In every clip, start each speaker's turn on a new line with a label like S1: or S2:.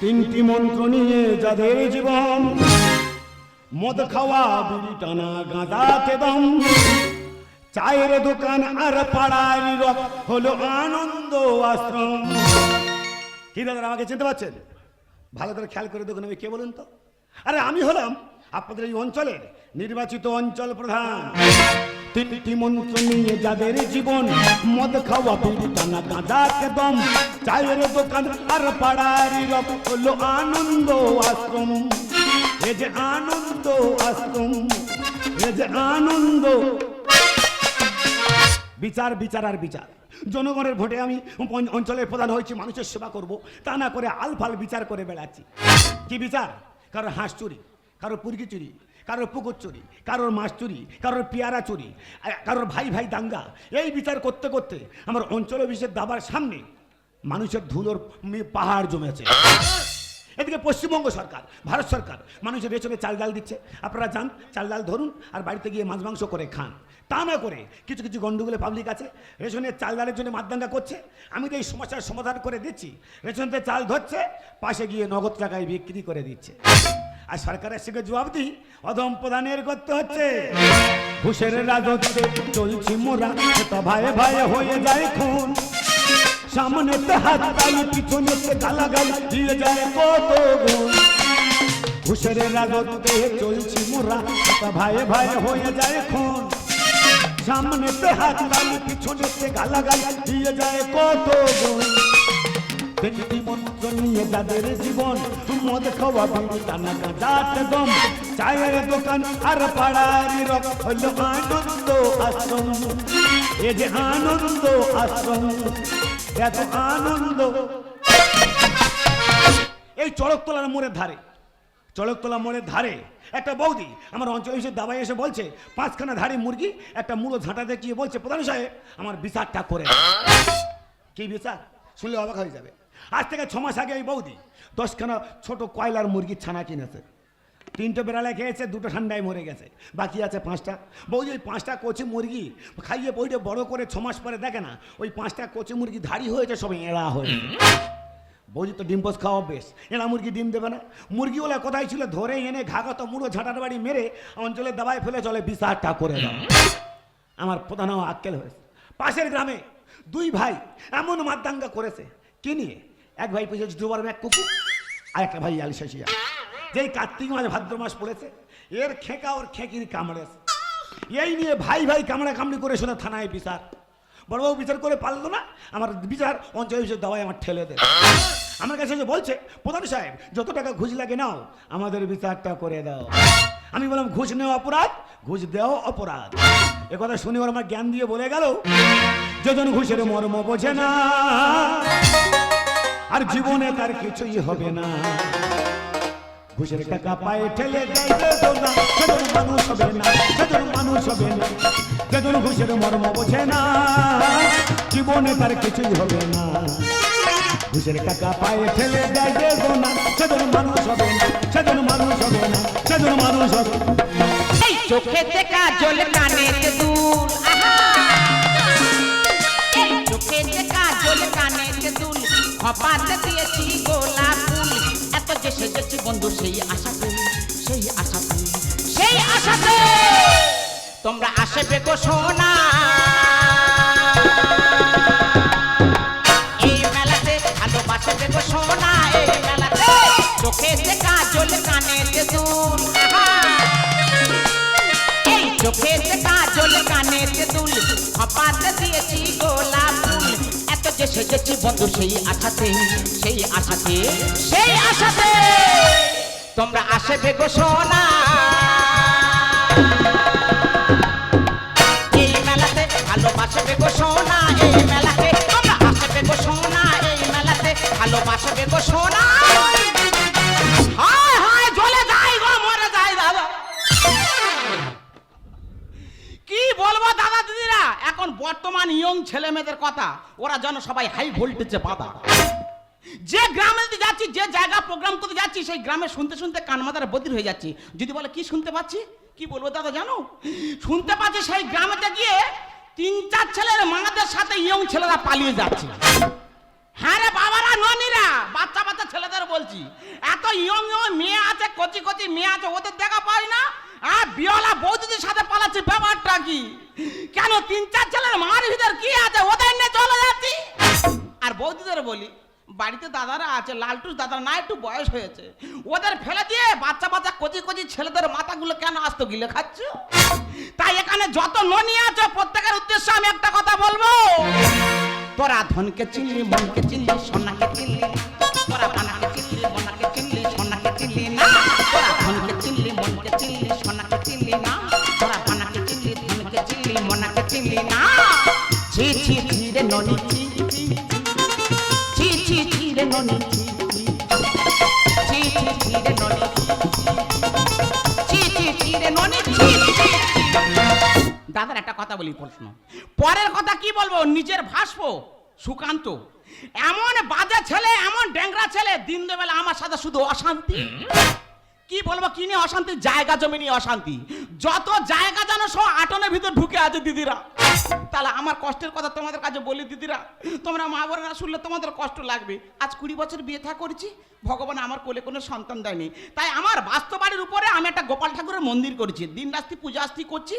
S1: তিনটি মন্ত্র নিয়ে যাদের জীবন, মদ খাওয়া, বিড়ি টানা, গাঁজাতে দম, চায়ের দোকান আর পাড়ার রব হলো আনন্দ আশ্রম। কি দাদা আমাকে চিনতে পারছেন? ভালো করে খেয়াল করে দেখুন আমি কে বলুন তো। আরে আমি হলাম আপনাদের এই অঞ্চলের নির্বাচিত অঞ্চল প্রধান। তিনটি মন্ত্র নিয়ে যাদের জীবন, মদ খাওয়া, বিড়ি টানা, গাঁজাতে দম, চায়ের দোকান আর পাড়ার রব হলো আনন্দ আশ্রম। এ যে আনন্দ আশ্রম, এ যে আনন্দ। বিচার বিচার আর বিচার। জনগণের ভোটে আমি অঞ্চলের প্রধান হয়েছি, মানুষের সেবা করব, তা না করে আলফাল বিচার করে বেড়াচ্ছি। কি বিচার? কারোর হাঁস চুরি, কারোর পুরগি চুরি, কারোর পুকুর চুরি, কারোর মাছ চুরি, কারোর পেয়ারা চুরি, কারোর ভাই ভাই দাঙ্গা। এই বিচার করতে করতে আমার অঞ্চল অফিসের দাবার সামনে মানুষের ধুলোর পাহাড় জমেছে। এদিকে পশ্চিমবঙ্গ সরকার, ভারত সরকার মানুষের রেশনে চাল ডাল দিচ্ছে, আপনারা যান চাল ডাল ধরুন আর বাড়িতে গিয়ে মাছ মাংস করে খান। তা না করে কিছু কিছু গন্ডগোলে পাবলিক আছে রেশনের চাল ডালের জন্য মাতদাঙ্গা করছে। আমি তো এই সমস্যার সমাধান করে দিচ্ছি। রেশনতে চাল ধরছে, পাশে গিয়ে নগদ টাকায় বিক্রি করে দিচ্ছে। আর সরকারের সঙ্গে জবাব দিই, অধম প্রধানের করতে হচ্ছে। ঘুষের রাজত্বে চলছি মোরা, ভাইয়ে ভাইয়ে হয়ে যায় খুন। সামনেতে হাত তালি, পিছনেতে গালাগালি, দিয়ে যায় কত গুণ। ঘুষের রাজত্বে চলছি মোরা, ভাইয়ে ভাইয়ে হয়ে যায় খুন। সামনেতে হাত তালি, পিছনেতে গালাগালি, দিয়ে যায় কত গুণ। তিনটি মন্ত্র নিয়ে যাদের জীবন, মদ খাওয়া, বিড়ি টানা, গাঁজাতে দম, চায়ের দোকান আর পাড়ার রব হলো আনন্দ আশ্রম। এ যে আনন্দ আশ্রম, এত আনন্দ। এই চড়কতলার মোড়ের ধারে, চড়কতলা মোড়ের ধারে একটা বৌদি আমার অঞ্চলে এসে দাবাই এসে বলছে, 5খানা ধাড়ি মুরগি একটা মুড়ো ঝাঁটা দেখিয়ে বলছে, প্রধান সাহেব আমার বিচারটা করে। কি বিচার? শুনলে অবাক হয়ে যাবে। আজ থেকে 6 মাস আগে এই বৌদি 10খানা ছোট কয়লার মুরগির ছানা কিনেছে। 3টে বেড়ালে খেয়েছে, 2টো ঠান্ডায় মরে গেছে, বাকি আছে 5টা। বৌদি ওই 5টা কচি মুরগি খাইয়ে বইটা বড় করে 6 মাস পরে দেখে না ওই 5টা কচি মুরগি ধাড়ি হয়েছে, সব এড়া হয়েছে। বৌদি তো ডিম পোস খাওয়া বেশ, এরা মুরগি ডিম দেবে না। মুরগিওয়ালা কোথায় ছিল, ধরে এনে ঘাগত মুড়ো ঝাঁটার বাড়ি মেরে অঞ্চলের দাবায় ফেলে চলে বিচারটা করে দাও। আমার প্রধান আক্কেল হয়েছে। পাশের গ্রামে 2 ভাই এমন মাতদাঙ্গা করেছে। কি নিয়ে? এক ভাই পেয়েছে 2 বার এক কুকুর, আর একটা ভাই আলিশাসিয়া। যেই কার্তিক মাস ভাদ্র মাস পড়েছে, এর খেঁকা ওর খেঁকির কামড়েছে। এই নিয়ে ভাই ভাই কামড়া কামড়ি করে শোনা থানায় বিচার। বড়বাবু বিচার করে পারলো না, আমার বিচার অঞ্চল অফিসের দাওয়ায় আমার ঠেলে দেয়। আমার কাছে যে বলছে, প্রধান সাহেব যত টাকা ঘুষ লাগে নাও, আমাদের বিচারটা করে দাও। আমি বললাম, ঘুষ নেওয়া অপরাধ, ঘুষ দেওয়া অপরাধ। এ কথা শুনে ওর আমার জ্ঞান দিয়ে বলে গেল, যেজন ঘুষের মর্ম বোঝে না, আর জীবনে তার কিছুই হবে না। ঘুষের টাকা পায়ে ঠেলে দেয় না, সেজন মানুষ হবে না, সেজন মানুষ হবে না। যেজন ঘুষের মর্ম বোঝে না, জীবনে তার কিছুই হবে না। ঘুষের টাকা পায়ে ঠেলে দেয় না, সেজন মানুষ হবে না, সেজন মানুষ হবে না, সেজন মানুষ হবে।
S2: এই চোখেতে কাজল, কানেতে দুল, এই চোখেতে কাজল, কানেতে দুল, খপাতে দিয়েছি গোলাপ ফুল। এত যে সেজেছি বন্ধু সেই আশাতে, সেই আশাতে, সেই আশাতে তোমরা আসবে গো সোনা। এই মেলাতে ভালোবাসবে গো সোনা, এই মেলাতে চোখেতে কাজল, কানেতে দুল, এই চোখেতে কাজল, কানেতে দুল, খপাতে দিয়েছি গোলাপ ফুল। এত যে সেজেছি বন্ধু সেই আশাতে, সেই আশাতে, সেই আশাতে তোমরা আসবে গো সোনা। এই মেলাতে ভালোবাসবে গো সোনা, এই মেলাতে তোমরা আসবে গো সোনা, এই মেলাতে ভালোবাসবে গো সোনা। হায় হায় জ্বলে যায় গো, মরে যায় দাদা। কি বলবো দাদা দিদিরা, এখন বর্তমান ইয়ং ছেলে মেয়েদের কথা, ওরা যেন সবাই হাই ভোল্টেজে বাধা। যে গ্রামে যাচ্ছি, যে জায়গা প্রোগ্রাম করতে যাচ্ছি, সেই গ্রামে শুনতে শুনতে কান মাথার বদির হয়ে যাচ্ছি। যদি বলে কি শুনতে পাচ্ছি, কি বলবো দাদা জানো, শুনতে পাচ্ছি সেই গ্রামেতে গিয়ে 3-4 ছেলের মাদের সাথে ইয়ং ছেলেরা পালিয়ে যাচ্ছে। হ্যাঁ রে বাবারা, ননিরা বাচ্চা বাচ্চা ছেলেদের করে বলছি, এত ইয়ং ইয়ং মেয়ে আছে, কচি কচি মেয়ে আছে, ওদের দেখা পাই না? আর বিয়লা বৌদিদের সাথে পালাচ্ছে, ব্যাপারটা কি? কেন 3-4 ছেলের মার ভিতর কি আছে, ওদের নিয়ে চলে যাচ্ছি। আর বৌদিদের বলি, বাড়িতে দাদারা আছে, লালটুস দাদারা না একটু বয়স হয়েছে, ওদের ফেলে দিয়ে বাচ্চা বাচ্চা কচি কচি ছেলেদের মাথাগুলো কেন আস্ত গিলে খাচ্ছ? তাই এখানে যত ননি আছে প্রত্যেকের উদ্দেশ্যে আমি একটা কথা বলবো, তোরা ধনকে চিনলি, মনকে চিনলি, সোনাকে চিনলি, তোরা বানাকে চিনলি, মনাকে চিনলি, সোনাকে চিনলি না। তোরা ধনকে চিনলি, মনকে চিনলি, সোনাকে চিনলি না। তোরা বানাকে চিনলি, ধনকে চিনলি, মনাকে চিনলি না। ছি ছি ছি রে ননি, ছি ছি ছি ছি ছি রে ননি, ছি ছি ছি রে ননি, ছি ছি রে ননি, ছি। দাদার একটা কথা বলি, প্রশ্ন পরের কথা কি বলবো, নিজের ভাসবো সুকান্ত এমন বাজে ছেলে, এমন ড্যাংরা ছেলে, দিন বেলা আমার সাথে শুধু অশান্তি। কি বলবো, কি নিয়ে অশান্তি? জায়গা জমি নিয়ে অশান্তি। যত জায়গা জানো সব আটনের ভিতর ঢুকে আছে দিদিরা। তাহলে আমার কষ্টের কথা তোমাদের কাছে বলি দিদিরা, তোমরা মা বোনেরা শুনলে তোমাদের কষ্ট লাগবে। আজ 20 বছর বিয়ে থা করেছি, ভগবান আমার কোলে কোনো সন্তান দেয়নি, তাই আমার বাস্তব বাড়ির উপরে আমি একটা গোপাল ঠাকুরের মন্দির করেছি, দিন রাত্রি পূজা আস্তি করছি।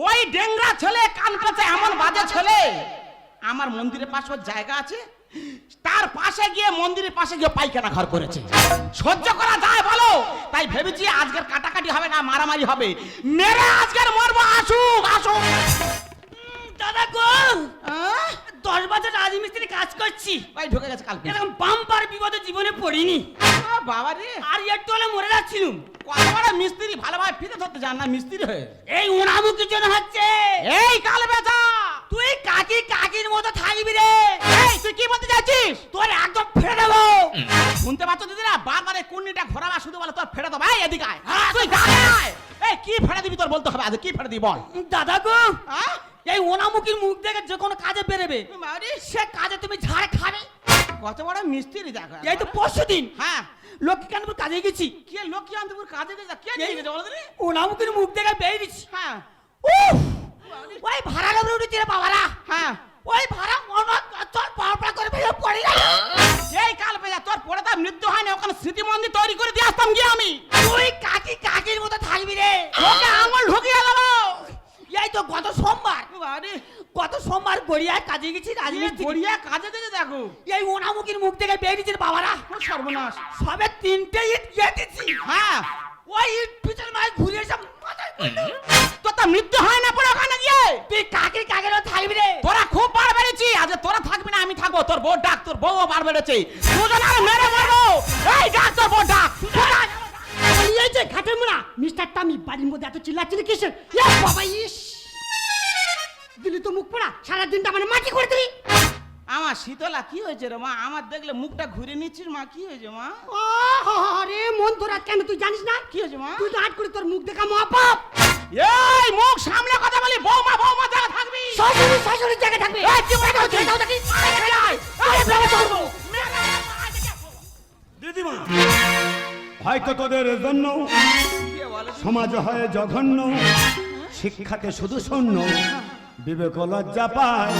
S2: ওই ডেংরা ছেলে কান পেঁচে এমন বাজে ছেলে, আমার মন্দিরের পাশে ওর জায়গা আছে, তার পাশে গিয়ে মন্দিরের পাশে গিয়ে পায়খানা ঘর করেছে। সহ্য করা যায় বলো? তাই ভেবেছি আজকের কাটাকাটি হবে না, মারামারি হবে, মেরে আজকের মরবো। আসুক আসুক।
S3: দাদা গো, 10 বছর রাজমিস্ত্রি কাজ করছি,
S2: ভাই ঢুকে গেছে কালকে,
S3: এরকম বাম্পার বিপদে জীবনে পড়িনি।
S2: বাবা রে,
S3: আর একটু হলে মরে যাচ্ছিলুম।
S2: কত বড় মিস্ত্রি, ভালোভাবে ফিতে ধরতে জান না, মিস্ত্রি হয়ে
S3: এই উনামুখের জন্য হচ্ছে।
S2: এই কাল বেচা,
S3: তুই কাকির মতো থাকবি রে।
S2: এই তুই কি বলতে যাচ্ছিস?
S3: তোর একদম ফেলে দেবো।
S2: শুনতে পাচ্ছ দিদিরা, বারবার কুন্নিটা ঘোরাবা, শুধু বলে তোর ফেলে দেবো। এই এদিকে আয়,
S3: হ্যাঁ,
S2: তুই গায়ে আয়। এই কি ফেলে দিবি তোর বলতে হবে, আজ কি ফেলে দিবি বল।
S3: দাদা গো,
S2: হ্যাঁ
S3: এই ওনামুখীর মুখ দেখে যে কোনো কাজে বেরোবে,
S2: বাড়ি
S3: সে কাজে তুমি ঝাড় খাবে।
S2: কত বড় মিস্ত্রি দেখো।
S3: এই তো পরশুদিন
S2: হ্যাঁ,
S3: লক্ষ্মীকান্তপুর কাজে গেছি।
S2: কে লক্ষ্মীকান্তপুর কাজে গেছে, কে নিয়ে গেছে বলো দিদি?
S3: ওনামুখীর মুখ দেখে বেরিয়ে দিচ্ছি।
S2: হ্যাঁ
S3: উফ, ওই ভাড়া লোক উঠেছিল বাবারা।
S2: হ্যাঁ,
S3: ওই ভাড়া মনে তোর পাপড়া করে ভেঙে পড়ে গেল।
S2: এই কাল বেজা, তোর পরে তার মৃত্যু হয়নি, ওখানে স্মৃতি মন্দির তৈরি করে দিয়ে আসতাম গিয়ে আমি।
S3: তুই কাকির মতো থাকবি রে।
S2: ওকে আঙুল ঢুকিয়ে দেবো।
S3: এই তো গত সোমবার
S2: বাড়ি
S3: গড়িয়ায় কাজে গেছি রাজমিস্ত্রি।
S2: বড়িয়া কাজে গেছে দেখো।
S3: এই ওনামুখীর মুখ থেকে বেরিয়েছে বাবারা।
S2: ও সর্বনাশ।
S3: সবে 3টে ইট গিয়ে দিচ্ছি।
S2: হ্যাঁ,
S3: ওই ইট পিছন মায় ঘুরে এসে মাথায় পড়লো।
S2: তোর তো মৃত্যু হয় না পরে ওখানে গিয়ে।
S3: তুই কাকির মতো থাকবি রে।
S2: তোরা খুব বার বেড়েছি, আজ তোরা থাকবি না আমি থাকবো। তোর বউ ডাক, তোর বউ বার বেড়েছে, দুজন আর মেরে মারবো। এই ডাক, তোর বউ ডাক।
S3: এই যে ঘাটের মুনা মিস্টার টামি বাড়ির মধ্যে এত চিল্লাচিল্লি কিসের? এ বাবা, ইস দিলি তো মুখ পড়া, সারা দিনটা মানে মাটি করে দিলি।
S2: আমার শীতলা কি হয়েছে রে মা? আমার দেখলে মুখটা ঘুরে নিচ্ছিস মা, কি হয়েছে মা?
S3: আরে মন তোরা কেন তুই জানিস না?
S2: কি হয়েছে মা?
S3: তুই তো আট করে তোর মুখ দেখা মহাপাপ।
S2: এই মুখ সামনে কথা বলি, বৌমা জায়গা থাকবি।
S3: শাশুড়ির জায়গায় থাকবে।
S2: এই কি বলতে হচ্ছে?
S3: দাও দেখি।
S1: দিদিমা, হয়তো তোদের জন্য সমাজ হয় জঘন্য, শিক্ষাকে শুধু শূন্য, বিবেক লজ্জা পায়।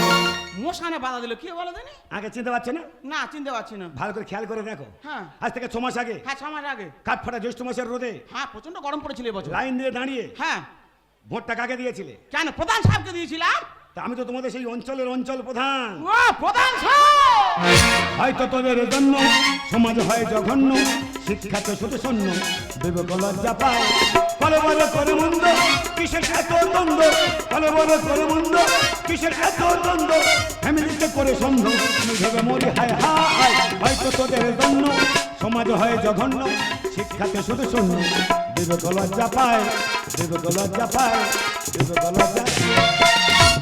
S2: মশানে বাধা দিল, কি বলো জানি?
S1: আগে চিনতে পারছে না?
S2: না, চিনতে পারছি না।
S1: ভালো করে খেয়াল করে দেখো।
S2: হ্যাঁ।
S1: আজ থেকে 6 মাস আগে
S2: হ্যাঁ, 6 মাস আগে।
S1: কাঠ ফাটা জ্যৈষ্ঠ মাসের রোদে
S2: হ্যাঁ, প্রচন্ড গরম পড়েছিল এবছর।
S1: লাইন দিয়ে দাঁড়িয়ে
S2: হ্যাঁ।
S1: ভোটটা কাকে দিয়েছিলে?
S2: কেন প্রধান সাহেবকে দিয়েছিলাম?
S1: তা আমি তো তোমাদের সেই অঞ্চলের অঞ্চল প্রধান।
S2: ও প্রধান সাহেব।
S1: হয়তো তোদের জন্য সমাজ হয় জঘন্য, শিক্ষাকে শুধু শূন্য, বিবেক লজ্জা পায়। বলে বলে করে মন্দ, কিসের এত দ্বন্দ্ব? বলে বলে করে মন্দ, কিসের এত দ্বন্দ্ব? ফ্যামিলিতে করে সন্ধ, আমি ভেবে মরি হায় হায়। হয়তো তোদের জন্য সমাজ হয় জঘন্য, শিক্ষাকে শুধু শূন্য, বিবেক লজ্জা পায়, বিবেক লজ্জা পায়, বিবেক লজ্জা।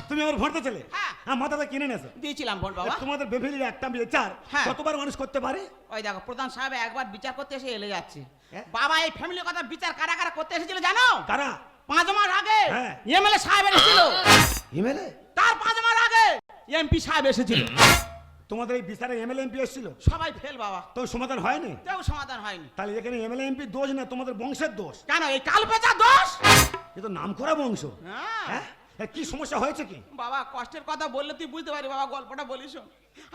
S1: তুমি আমার ভোট দিয়েছিলে?
S2: হ্যাঁ।
S1: মাথাটা কিনে নেছো।
S2: দিয়েছিলাম ভোট বাবা।
S1: তোমাদের বেফিলির একটা বিচার
S2: হ্যাঁ।
S1: কতবার মানুষ করতে পারে?
S2: ওই দেখো প্রধান সাহেব একবার বিচার করতে এসে এলে যাচ্ছে।
S1: হ্যাঁ?
S2: বাবা এই ফ্যামিলির কথা বিচার কারা কারা করতে এসেছিল জানো?
S1: কারা?
S2: 5 মাস আগে
S1: হ্যাঁ।
S2: এমএলএ সাহেব এসেছিল।
S1: এমএলএ?
S2: তার 5 মাস আগে এমপি সাহেব এসেছিল।
S1: তোমাদের এই বিচারে এমএলএ এমপি এসেছিল,
S2: সবাই ফেল বাবা,
S1: তো সমাধান হয়নি।
S2: কেউ সমাধান হয়নি।
S1: তাহলে এখানে এমএলএ এমপি দোষ না, তোমাদের বংশের দোষ।
S2: কেন এই কাল পেঁচা দোষ?
S1: এ তো নাম করা বংশ।
S2: হ্যাঁ।
S1: হ্যাঁ, এ কি সমস্যা হয়েছে কি?
S2: বাবা কষ্টের কথা বললে তুই বুঝতে পারি বাবা, গল্পটা বলিস শোন।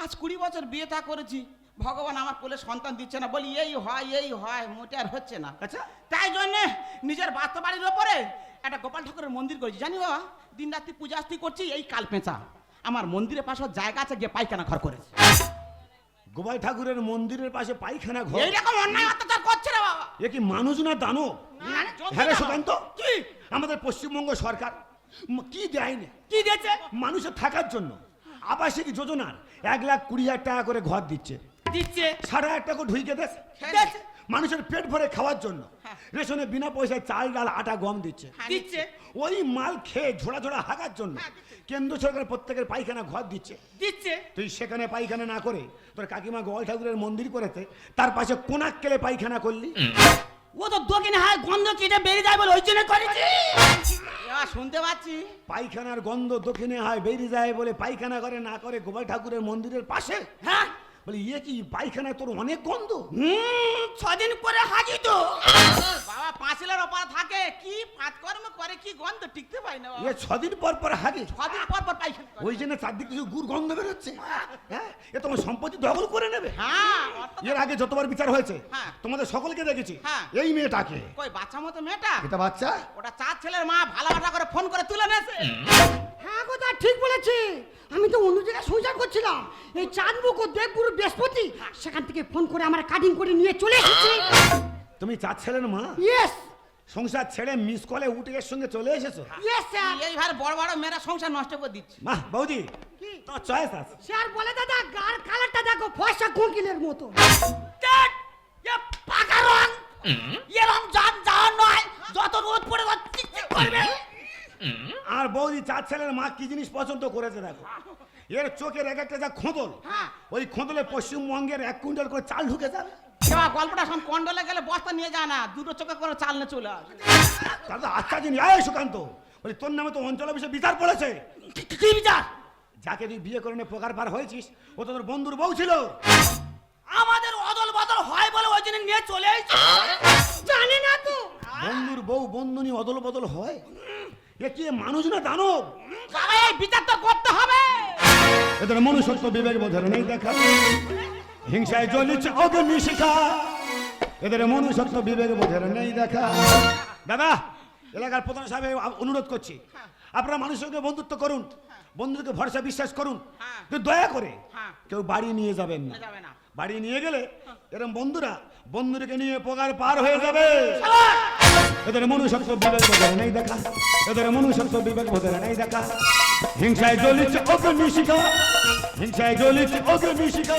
S2: আজ 20 বছর বিয়ে থা করেছি, ভগবান আমার কোলে সন্তান দিচ্ছে না, বলি এই হয় মোটে আর হচ্ছে না।
S1: আচ্ছা
S2: তাই জন্য নিজের বাস্তব বাড়ির ওপরে একটা গোপাল ঠাকুরের মন্দির করেছি। জানি বাবা, দিন রাত্রি পূজা আস্তি করছি, এই কাল পেঁচা আমার মন্দিরের পাশে জায়গা আছে, গিয়ে পায়খানা ঘর করেছে।
S1: গোপাল ঠাকুরের মন্দিরের পাশে পায়খানা ঘর,
S2: এইরকম অন্যায় অত্যাচার করছে রে বাবা।
S1: এ কি মানুষ না দানব? হ্যাঁ রে সুকান্ত,
S2: কি
S1: আমাদের পশ্চিমবঙ্গ সরকার কি দেয়নি,
S2: কি দিয়েছে?
S1: মানুষের থাকার জন্য আবাসিক যোজনার 1,20,000 টাকা করে ঘর দিচ্ছে,
S2: দিচ্ছে
S1: 1,500 টাকা ঢুকে দেশ
S2: দিচ্ছে।
S1: মানুষের পেট ভরে খাওয়ার জন্য
S2: হ্যাঁ।
S1: রেশনে বিনা পয়সায় চাল ডাল আটা গম দিচ্ছে,
S2: দিচ্ছে
S1: ওই মাল খেয়ে ঝোড়া ঝোড়া হাগার জন্য কেন্দ্র সরকার প্রত্যেকের পায়খানা ঘর দিচ্ছে।
S2: দিচ্ছে
S1: তুই সেখানে পায়খানা না করে তোর কাকিমা গোপাল ঠাকুরের মন্দির করেছে, তার পাশে কোনাক কেলে পায়খানা করলি।
S3: ও তো দোকানে হায় গন্ধ কেটে বেরিয়ে যায় বলে ওই জন্য করেছি।
S2: এবার শুনতে পাচ্ছি
S1: পায়খানার গন্ধ দক্ষিণে হয় বেরিয়ে যায় বলে পায়খানা করে না করে গোপাল ঠাকুরের মন্দিরের পাশে।
S3: হ্যাঁ
S1: বলে ইয়ে কি পায়খানায় তোর অনেক গন্ধ।
S3: 6 দিন পরে হাজি তো।
S2: বাবা পাঁচিলের ওপর থাকে, কি কাজকর্ম করে, কি গন্ধ টিকতে পাই না বাবা।
S1: ইয়ে 6 দিন পর পর হাগে,
S2: 6 দিন পর পর পায়খানা করে।
S1: ওই জন্য চারদিক কিছু গুড় গন্ধ বেরোচ্ছে। হ্যাঁ এ তোমার সম্পত্তি দখল করে নেবে।
S2: হ্যাঁ
S1: এর আগে যতবার বিচার হয়েছে
S2: হ্যাঁ।
S1: তোমাদের সকলকে দেখেছি,
S2: হ্যাঁ।
S1: এই মেয়েটাকে,
S2: কই বাচ্চা মতো মেয়েটা,
S1: এটা বাচ্চা
S2: ওটা 4 ছেলের মা, ভালোবাসা করে ফোন করে তুলে নেছে।
S3: হ্যাঁ কথা ঠিক বলেছি, আমি তো অন্য জায়গায় সংসার করছিলাম, এই চাঁদমুখ ও দেবগুরু বৃহস্পতি সেখান থেকে ফোন করে আমার কাটিং করে নিয়ে চলে এসেছি।
S1: তুমি 4 ছেলের মা,
S3: ইয়েস
S1: সংসার ছেড়ে মিস কলে উঠে এর সঙ্গে চলে এসেছো।
S3: Yes sir.
S2: এইভাবে বড় বড় মেয়েরা সংসার নষ্ট করে দিচ্ছে।
S1: মা বৌদি
S3: কি?
S1: তোমার চয়েস আছে।
S3: স্যার বলে দাদা গার কালারটা দেখো ফর্সা কোকিলের মতো। পাকা রং এরকম জান যাওয়ার নয়, যত রোদ পড়ে চিকচিক করবে।
S1: আর বৌদি 4 ছেলের মা কি জিনিস পছন্দ করেছে দেখো, এর চোখের এক একটা যা খোঁদল,
S2: হ্যাঁ।
S1: ওই খোঁদলে পশ্চিমবঙ্গের 1 কুইন্টাল করে চাল ঢুকে যাবে।
S2: এবার গল্পটা শোন, কন্ডলে গেলে বস্তা নিয়ে যায় না, দুটো চোখে করে চাল নিয়ে চলে আসে।
S1: তাহলে তো আচ্ছা জিনিস। আয় সুকান্ত, বলি তোর নামে তো অঞ্চল অফিসে বিচার পড়েছে।
S3: কি বিচার?
S1: যাকে তুই বিয়ে করে নিয়ে প্রকার পার হয়েছিস ও তো তোর বন্ধুর বউ ছিল।
S3: আমাদের অদল বদল হয় বলে ওই জন্য নিয়ে চলে এসেছি। জানি না তো।
S1: বন্ধুর বউ বন্ধুনি অদল বদল হয়? এ কি মানুষ না দানব?
S2: বাবা এই বিচার তো করতে হবে।
S1: এদের মনুষ্যত্ব বিবেক বোধের নেই দেখা, হিংসায় জ্বলিছে অগ্নিশিখা, এদের মনুষ্যত্ব বিবেক বোধের নেই দেখা। দাদা, এলাকার প্রধান সাহেব অনুরোধ করছি, আপনারা মানুষের সঙ্গে বন্ধুত্ব করুন, বন্ধুকে ভরসা বিশ্বাস করুন,
S2: হ্যাঁ।
S1: কিন্তু দয়া করে
S2: হ্যাঁ।
S1: কেউ বাড়ি নিয়ে যাবেন না।
S2: যাবে না।
S1: বাড়ি নিয়ে গেলে এরকম বন্ধুরা বন্ধুকে নিয়ে প্রকার পার হয়ে যাবে। এদের মনুষ্যত্ব বিবেক বোধের নেই দেখা, এদের মনুষ্যত্ব বিবেক বোধের নেই দেখা, হিংসায় জ্বলিছে অগ্নিশিখা, হিংসায় জ্বলিছে অগ্নিশিখা,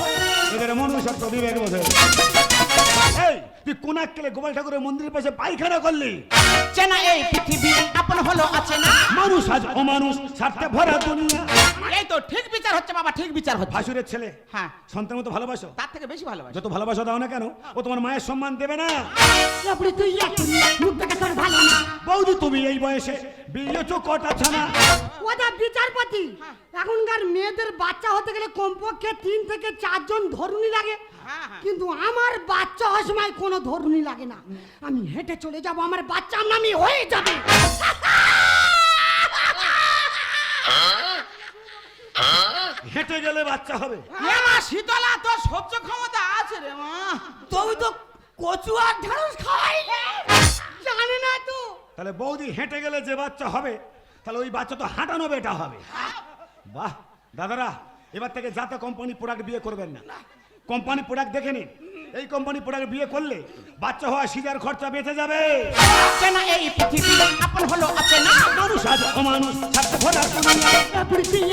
S1: এদের মনুষ্যত্ব বিবেক বোধের। এই তুই কোনাক কেলে গোপাল ঠাকুরের মন্দিরের পাশে পায়খানা করলি?
S2: চেনা এই পৃথিবী আপন হলো আছে না,
S1: মানুষ আজ অমানুষ, স্বার্থে ভরা দুনিয়া।
S2: এই তো ঠিক বিচার হচ্ছে বাবা, ঠিক বিচার হচ্ছে।
S1: ভাসুরের ছেলে
S2: হ্যাঁ,
S1: সন্তান মতো ভালোবাসো,
S2: তার থেকে বেশি ভালোবাসি।
S1: যত ভালোবাসা দাও না কেন ও তোমার মায়ের সম্মান দেবে না।
S3: আপনি তুই মুখ দেখে তোর ভালো না।
S1: বৌদি তুমি এই বয়সে বিয়েছো কটা ছানা?
S3: ওটা বিচারপতি, এখনকার মেয়েদের বাচ্চা হতে গেলে কমপক্ষে 3 থেকে 4 জন ধরুনি লাগে,
S2: হ্যাঁ, হ্যাঁ।
S3: কিন্তু আমার বাচ্চা হওয়ার সময় কোনো ধরুনি লাগে না। আমি হেঁটে চলে যাব, আমার বাচ্চা নামি হয়ে যাবে।
S1: হেঁটে গেলে বাচ্চা হবে?
S2: এ মা শীতলা, তোর সহ্য ক্ষমতা আছে রে মা।
S3: তুই তো কচু আর ঢেঁড়স খাই জানে না তো।
S1: তাহলে বৌদি হেঁটে গেলে যে বাচ্চা হবে, তাহলে ওই বাচ্চা তো হাঁটানো বেটা হবে। বাহ দাদারা, এবার থেকে যাতে কোম্পানি প্রোডাক্ট বিয়ে করবেন না, কোম্পানি প্রোডাক্ট দেখে নিন। এই কোম্পানি প্রোডাক্ট বিয়ে করলে বাচ্চা হওয়া সিজার খরচা বেঁচে যাবে।
S2: চেনা এই পৃথিবী আপন হলো আছে না,
S1: মানুষ আজ অমানুষ, স্বার্থে ভরা দুনিয়া।
S3: আপনি তুই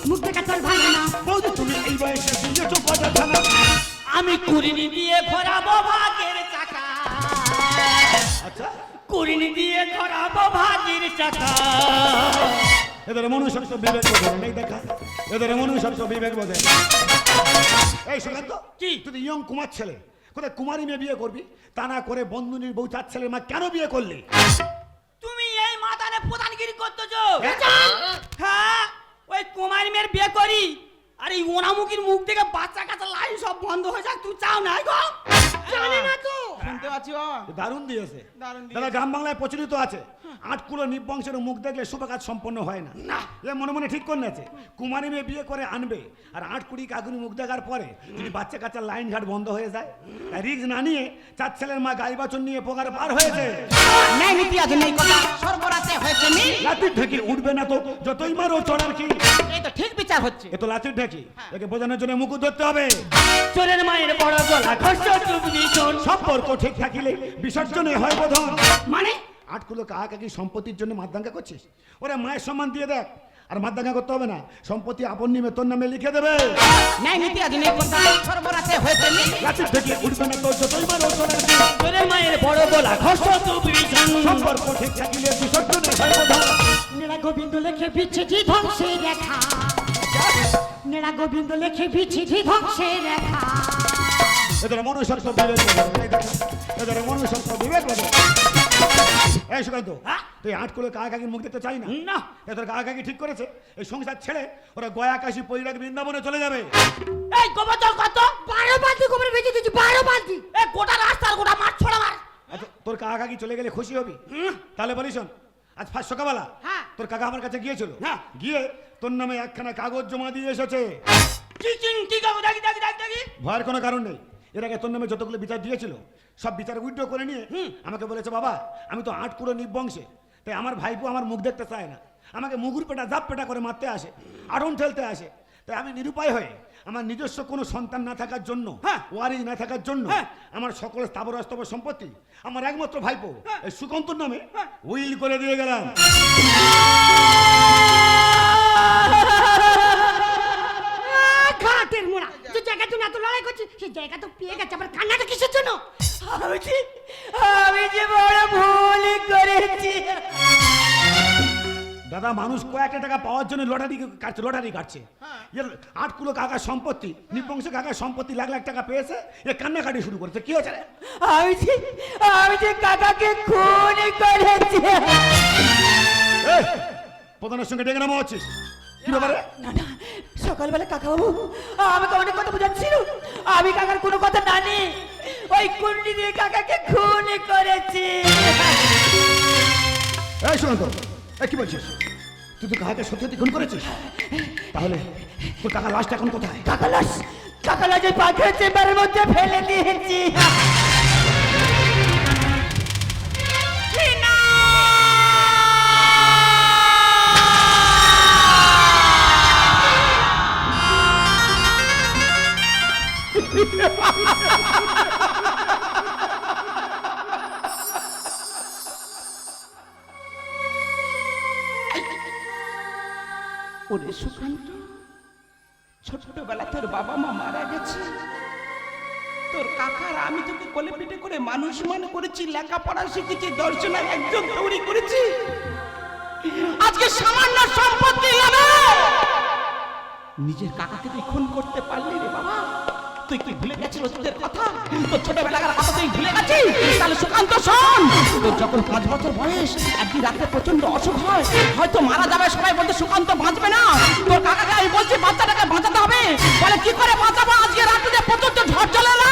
S3: মুখ দেখে তোর ভালো না।
S1: বৌদি তুমি এই বয়সে বিয়েছো কটা ছানা?
S3: আমি কুড়িনি দিয়ে ঘোরাবো ভাগের চাকা,
S1: আচ্ছা,
S3: কুড়িনি দিয়ে ঘোরাবো ভাগের চাকা।
S1: এদের মনুষ্যত্ব বিবেক বোধের নেই দেখা, এদের মনুষ্যত্ব বিবেক বোধের। এই সুকান্ত,
S3: কি?
S1: তুই ইয়ং কুমার ছেলে, কোথায় কুমারী মেয়ে বিয়ে করবি? তা না করে বন্ধুনির বউ 4 ছেলের মা কেন বিয়ে করলি?
S3: তুমি এই মাতানে প্রধানগিরি করতেছো? হ্যাঁ, ওই কুমারী মেয়ের বিয়ে করি, আর এই ওনামুখীর মুখ থেকে বাচ্চা কাচ্চা লাইন সব বন্ধ হয়ে যাক, তুই চাও না গো? জানি না তো।
S2: শুনতে পাচ্ছি ও
S1: দারুণ দিয়েছে।
S2: দারুণ দিয়েছে।
S1: দাদা গ্রাম বাংলায় প্রচলিত আছে, আটকুলো নিবংশের মুখ দেখলে শুভ কাজ সম্পন্ন হয় না। এ মনে মনে ঠিক করে নেছে কুমারী মেয়ে বিয়ে করে আনবে, আর 8 কুড়ি কাকুনি মুখ দেখার পরে যদি বাচ্চা কাচ্চার লাইন ঘাট বন্ধ হয়ে যায়, রিস্ক না নিয়ে 4 ছেলের মা গাই বাছুর নিয়ে পোকার পার হয়েছে।
S2: নেই নীতি আছে নেই কথা, সর্বরাতে হয়েছে মি।
S1: লাতির ঢেকি উঠবে না তো যতই মারো চড়ার কি।
S2: এই তো ঠিক বিচার হচ্ছে।
S1: এ তো লাতির ঢেকি, একে বোঝানোর জন্য মুকুট ধরতে হবে।
S3: চোরের মায়ের বড় গলা ঘষ্ট চুবনি চোর।
S1: সম্পর্ক ঠিক থাকিলে বিসর্জনে হয় বোধন।
S3: মানে
S1: 8 কুলো কাকি সম্পত্তির জন্য মাতদাঙ্গা করছিস? ওরে মায়ের সম্মান দিয়ে দেখ, আর মাতদাঙ্গা করতে হবে না, সম্পত্তি আপন নিমে তোর নামে লিখে দেবে।
S2: নেই নীতি আছে নেই কথা, সর্বরাতে হয়েছে মি।
S1: লাতির ঢেকি উঠবে না তো যতই মারো চড়ার কি।
S3: চোরের মায়ের বড় গলা ঘষ্ট চুবনি চোর।
S1: সম্পর্ক ঠিক থাকিলে বিসর্জনে হয় বোধন।
S3: নেড়া গোবিন্দ লেখে বিচ্ছেদি ধ্বংসের রেখা। নেড়া গোবিন্দ লেখে বিচ্ছেদি ধ্বংসের রেখা।
S1: এদের মনুষ্যত্ব বিবেক বলে, এদের মনুষ্যত্ব বিবেক বলে। এই সুকান্ত, তুই 8 কুলো কাকির মুখ দেখতে চাই না?
S3: না।
S1: এদের কাকি ঠিক করেছে এই সংসার ছেড়ে ওরা গয়া কাশি পৈরাগ বৃন্দাবনে চলে যাবে।
S3: এই গোবর জল কত? 12 বালতি গোবর বেঁচে দিচ্ছি, 12 বালতি। এই গোটা রাস্তার গোটা মাঠ ছড়া মার।
S1: আচ্ছা, তোর কাকি চলে গেলে খুশি হবি? তাহলে বলিস শোন, আজ ফার্স্ট সকালবেলা
S3: হ্যাঁ।
S1: তোর কাকা আমার কাছে গিয়েছিল,
S3: হ্যাঁ।
S1: গিয়ে তোর নামে একখানা কাগজ জমা দিয়ে এসেছে।
S3: কি কাগজ? দেখি দেখি দেখি দেখি।
S1: ভয়ের কোনো কারণ নেই, এর আগে তোর নামে যতগুলো বিচার দিয়েছিল সব বিচার উইথড্র করে নিয়ে আমাকে বলেছে, বাবা আমি তো 8 কুলো নিবংশে, তাই আমার ভাইপো আমার মুখ দেখতে চায় না, আমাকে মুগুর পেটা জাপ পেটা করে মারতে আসে, আড়ন ঠেলতে আসে। তাই আমি নিরুপায় হয়ে আমার নিজস্ব কোনো সন্তান না থাকার জন্য, ওয়ারিস না থাকার জন্য, আমার সকল স্থাবর অস্থাবর সম্পত্তি আমার একমাত্র ভাইপো এই সুকান্তর নামে উইল করে দিয়ে গেলাম।
S3: খাটের মোড়া যে জায়গা তুই এত লড়াই করছিস, সেই জায়গা তো পেয়ে গেছে, আবার কান্নাটা কিসের জন্য? আমি যে বড় ভুল করেছি।
S1: দাদা মানুষ কয়েকটা টাকা পাওয়ার জন্য লটারি কাটছে। এর 8 কুলো কাকার সম্পত্তি, নিবংশ কাকার সম্পত্তি লাখ লাখ টাকা পেয়েছে, এ কান্নাকাটি শুরু করেছে। কি হয়েছে রে?
S3: আমি যে কাকাকে খুন করেছি।
S1: প্রধানের সঙ্গে ডেকে নামা হচ্ছিস, কি ব্যাপারে?
S3: না না, সকালবেলা কাকা বাবু আমাকে অনেক কথা বোঝাচ্ছিল, আমি কাকার কোনো কথা না নি, ওই কুন্ডি দিয়ে কাকাকে খুন করেছি।
S1: এই সুকান্ত, কি বলছিস? তুই তো কাকাকে সত্যি খুন করেছিস? তাহলে তোর কাকা লাশটা এখন কোথায়?
S3: কাকা লাশ ওই পাথর চেম্বারের মধ্যে ফেলে দিয়েছি।
S2: ওরে সুকান্ত, ছোটবেলা তোর বাবা মা মারা গেছে, তোর কাকার আমি তোকে কোলে পিঠে করে মানুষ মনে করেছি, লেখাপড়া শিখেছি, দর্শনের একজন তৈরি করেছি। আজকে সামান্য সম্পত্তি লাভে নিজের কাকাকে তুই খুন করতে পারলি রে বাবা। তুই কি ভুলে গেছিস তোদের কথা? তোর ছোটবেলাকার কথা তুই ভুলে গেছিস? তাহলে সুকান্ত শোন, তোর যখন 5 বছর বয়স, একদিন রাতে প্রচন্ড অসুখ হয়, হয়তো মারা যাবে, সবাই বলতে সুকান্ত বাঁচবে না। তোর কাকাকে আমি বলছি বাচ্চাটাকে বাঁচাতে হবে, বলে কি করে বাঁচাবো? আজকে রাতে প্রচন্ড ঝড় চলে না,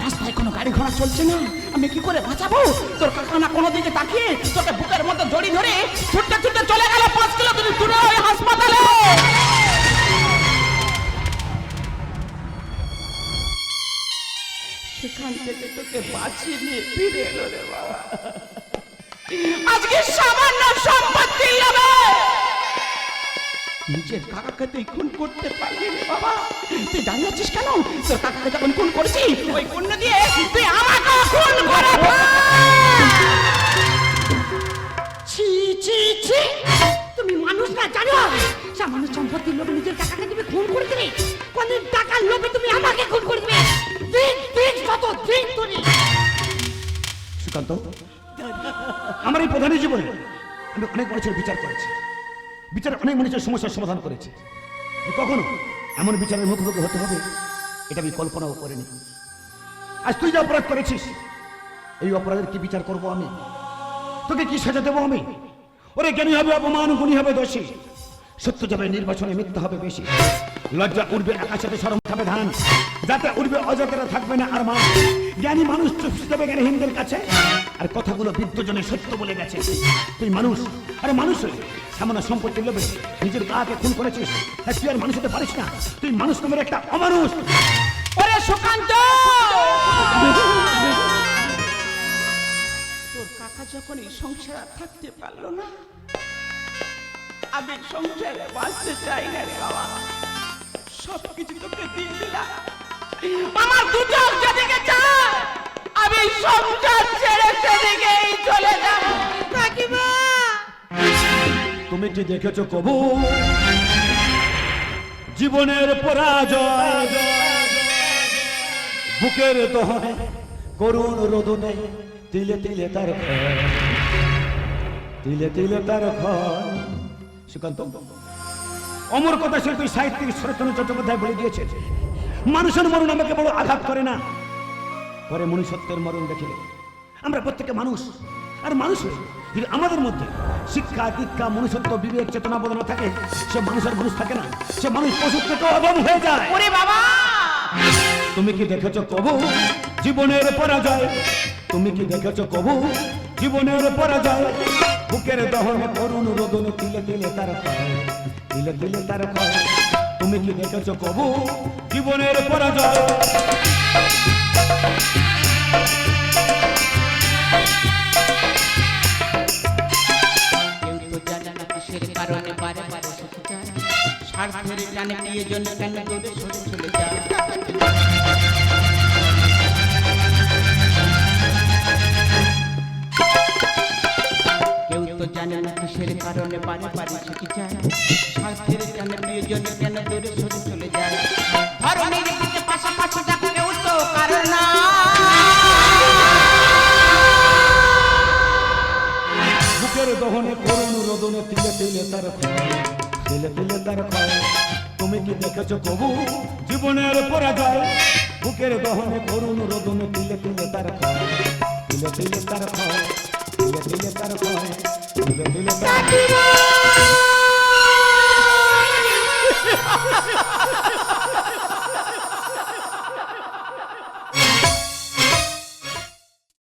S2: রাস্তায় কোনো গাড়ি ঘোড়া চলছে না, আমি কি করে বাঁচাবো? তোর কাকা না কোনো দিকে তাকিয়ে তোকে বুকের মধ্যে জড়ি ধরে ছুটতে ছুটতে চলে গেল 5 কিলোমিটার দূরে ওই হাসপাতালে। সেখান থেকে তোকে বাঁচিয়ে নিয়ে ফিরে এলো রে বাবা। আজকে সামান্য সম্পত্তি লাভে নিজের কাকাকে তুই খুন করতে পারলি রে বাবা। তুই দাঁড়িয়ে আছিস কেন? তোর কাকাকে যখন খুন করেছি, ওই কন্যা দিয়ে তুই আমাকে খুন করে ফেল।
S3: ছি ছি ছি, তুমি মানুষ না জানো? সামান্য সম্পত্তির লোভে নিজের কাকাকে তুমি খুন করে দিলে, কোনদিন টাকার লোভে তুমি আমাকে খুন করে দিবে। দিন দিন কত দিন তুমি।
S1: সুকান্ত, আমার এই প্রধানের জীবনে আমি অনেক মানুষের বিচার করেছি, বিচার অনেক মানুষের সমস্যার সমাধান করেছি। কখনো এমন বিচারের মুখোমুখি হতে হবে এটা আমি কল্পনাও করিনি। আজ তুই যে অপরাধ করেছিস, এই অপরাধের কি বিচার করব আমি? তোকে কি সাজা দেবো আমি? ওরে জ্ঞানী হবে অপমান, গুণী হবে দোষী, সত্য যাবে নির্বাচনে, মিথ্যা হবে বেশি। লজ্জা উঠবে আকাশেতে, শরম খাবে ধান, যাতে উঠবে অজাতেরা থাকবে না আর মান। জ্ঞানী মানুষ চুপসে যাবে জ্ঞানীহীনদের কাছে, আর কথাগুলো বৃদ্ধজনে সত্য বলে গেছে। তুই মানুষ, আরে মানুষ হয়ে সামান্য সম্পত্তির লোভে নিজের গাকে খুন করেছিস, তুই আর মানুষ হতে পারিস না। তুই মানুষ নামের একটা অমানুষ।
S2: ওরে সুকান্ত, তোর কাকা যখন এই সংসারে থাকতে পারলো না, আমি সংসারে বাঁচতে চাই না রে বাবা, সবকিছু তোকে দিয়ে দিলাম। আমার দুটো যেদিকে চায় আমি সংসার ছেড়ে সেদিকেই চলে যাব।
S3: কাকিমা,
S1: তুমি কি দেখেছো কবু জীবনের পরাজয়? বুকের দহনে করুণ রোদনে তিলে তিলে তার ক্ষয়, তিলে তিলে তার ক্ষয়। সুকান্ত, অমর কথা শিল্পী সাহিত্যিক শরৎচন্দ্র চট্টোপাধ্যায় বলে দিয়েছে, মানুষের মরণ আমাকে বড় আঘাত করে না, পরে মনুষ্যত্বের মরণ দেখে। আমরা প্রত্যেকে মানুষ, আর মানুষ হয়ে যদি আমাদের মধ্যে শিক্ষা দীক্ষা মনুষ্যত্ব বিবেক চেতনা বোধ না থাকে, সে মানুষের মানুষ থাকে না, সে মানুষ পশু থেকে অদম হয়ে যায়।
S2: ওরে বাবা,
S1: তুমি কি দেখেছো কবু জীবনের পরাজয়? তুমি কি দেখেছো কবু জীবনের পরাজয়? বুকের দহনে করুণ রোদনে তিলে তিলে তার ক্ষয়, তিলে তিলে তার ক্ষয়। তুমি কি দেখেছো কবু জীবনের পরাজয়?
S2: কেউ তো জানে না কিসের কারণে বারে বারে সরে যায়, স্বার্থের টানে প্রিয়জন কেন দূরে সরে চলে যায়। কেউ তো জানে না কিসের কারণে বারে বারে সরে যায়, স্বার্থের টানে প্রিয়জন কেন দূরে সরে চলে যায়। ধরনের দিকে পাশাপাশি যাকে কেউ তো কারণ না,
S1: বুকের দহনে করুণ রোদনে তিলে তিলে তার ক্ষয়, তিলে তিলে তার ক্ষয়। তুমি কি দেখেছো কবু জীবনের পরাজয়? বুকের দহনে করুণ রোদনে তিলে তিলে তার ক্ষয়, তিলে তিলে তার ক্ষয়, তিলে তিলে তার ক্ষয়, তিলে তিলে তার ক্ষয়।